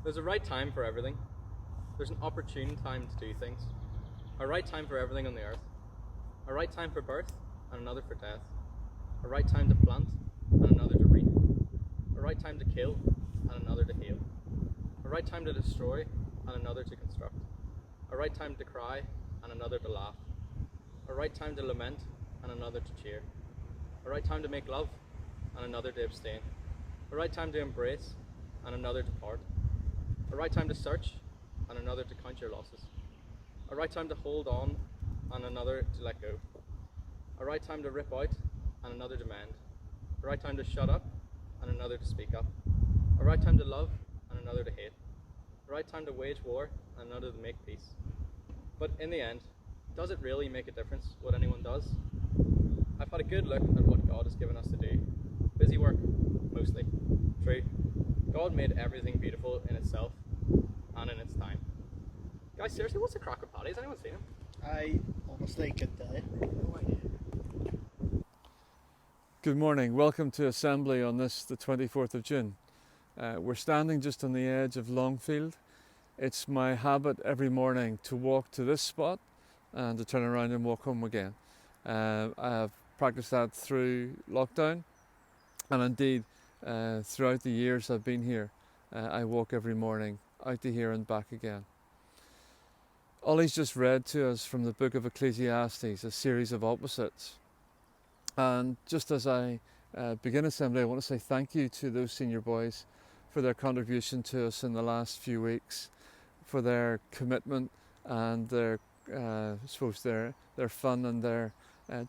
There's a right time for everything. There's an opportune time to do things. A right time for everything on the earth. A right time for birth and another for death. A right time to plant and another to reap. A right time to kill and another to heal. A right time to destroy and another to construct. A right time to cry and another to laugh. A right time to lament and another to cheer. A right time to make love and another to abstain. A right time to embrace and another to part. A right time to search and another to count your losses. A right time to hold on and another to let go. A right time to rip out and another to mend. A right time to shut up and another to speak up. A right time to love and another to hate. A right time to wage war and another to make peace. But in the end, does it really make a difference what anyone does? I've had a good look at what God has given us to do. Busy work, mostly. True. God made everything beautiful in itself and in its time. Guys, seriously, what's the crack with Paddy? Has anyone seen him? I honestly could tell you. No idea. Good morning. Welcome to Assembly on the 24th of June. We're standing just on the edge of Longfield. It's my habit every morning to walk to this spot and to turn around and walk home again. I've practiced that through lockdown, and indeed throughout the years I've been here, I walk every morning out to here and back again. Ollie's just read to us from the book of Ecclesiastes, a series of opposites. And just as I begin Assembly, I want to say thank you to those senior boys for their contribution to us in the last few weeks, for their commitment and their fun and their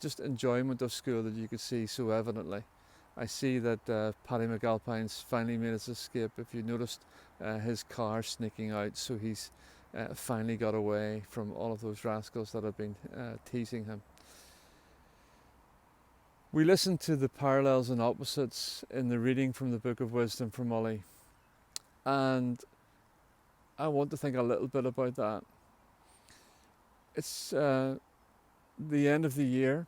just enjoyment of school that you could see so evidently. I see that Paddy McAlpine's finally made his escape. If you noticed his car sneaking out, so he's finally got away from all of those rascals that have been teasing him. We listened to the parallels and opposites in the reading from the Book of Wisdom from Ollie, and I want to think a little bit about that. It's the end of the year.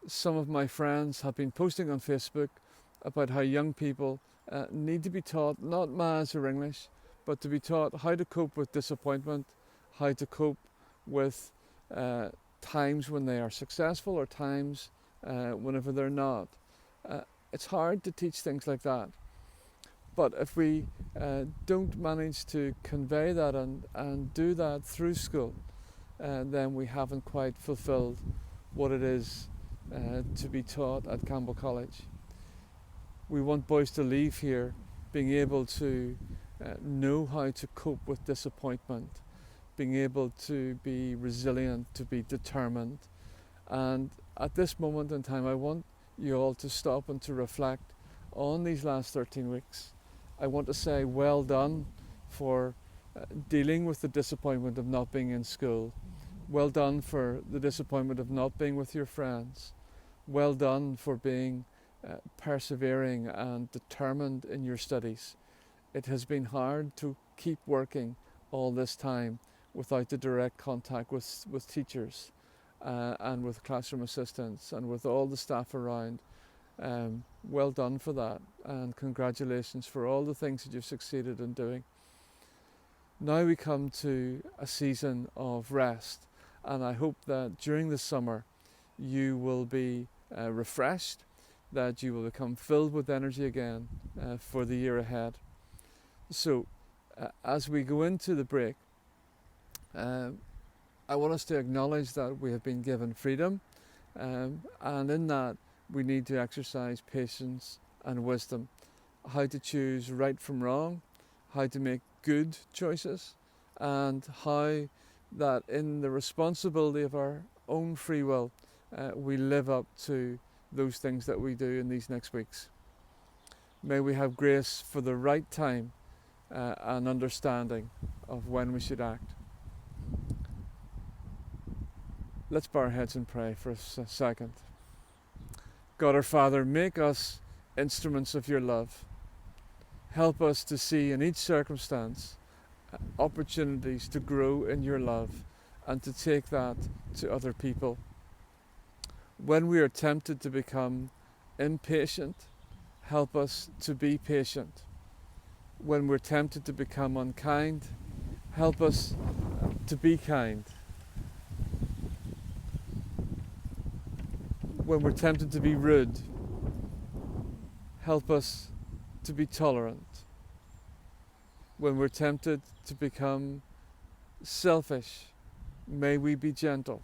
Some of my friends have been posting on Facebook about how young people need to be taught not maths or English, but to be taught how to cope with disappointment, how to cope with times when they are successful or times whenever they're not. It's hard to teach things like that. But if we don't manage to convey that and do that through school, then we haven't quite fulfilled what it is to be taught at Campbell College. We want boys to leave here being able to know how to cope with disappointment, being able to be resilient, to be determined. And at this moment in time, I want you all to stop and to reflect on these last 13 weeks. I want to say well done for dealing with the disappointment of not being in school. Well done for the disappointment of not being with your friends. Well done for being persevering and determined in your studies. It has been hard to keep working all this time without the direct contact with teachers and with classroom assistants and with all the staff around. Well done for that, and congratulations for all the things that you've succeeded in doing. Now we come to a season of rest, and I hope that during the summer you will be refreshed, that you will become filled with energy again for the year ahead. So as we go into the break, I want us to acknowledge that we have been given freedom, and in that we need to exercise patience and wisdom, how to choose right from wrong, how to make good choices, and how that in the responsibility of our own free will, we live up to those things that we do in these next weeks. May we have grace for the right time and understanding of when we should act. Let's bow our heads and pray for a second. God our Father, make us instruments of your love. Help us to see in each circumstance opportunities to grow in your love and to take that to other people. When we are tempted to become impatient, help us to be patient. When we're tempted to become unkind, help us to be kind. When we're tempted to be rude, help us to be tolerant. When we're tempted to become selfish, may we be gentle.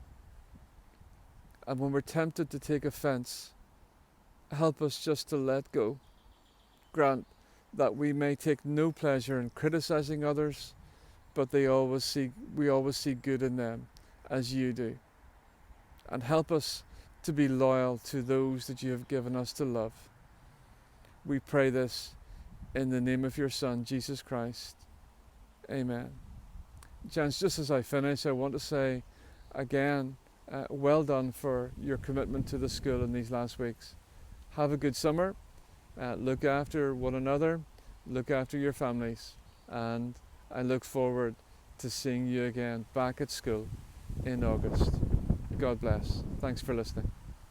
And when we're tempted to take offense, help us just to let go. Grant that we may take no pleasure in criticizing others, but we always see good in them, as you do. And help us to be loyal to those that you have given us to love. We pray this in the name of your Son, Jesus Christ. Amen. Gents, just as I finish, I want to say again, well done for your commitment to the school in these last weeks. Have a good summer. Look after one another. Look after your families. And I look forward to seeing you again back at school in August. God bless. Thanks for listening.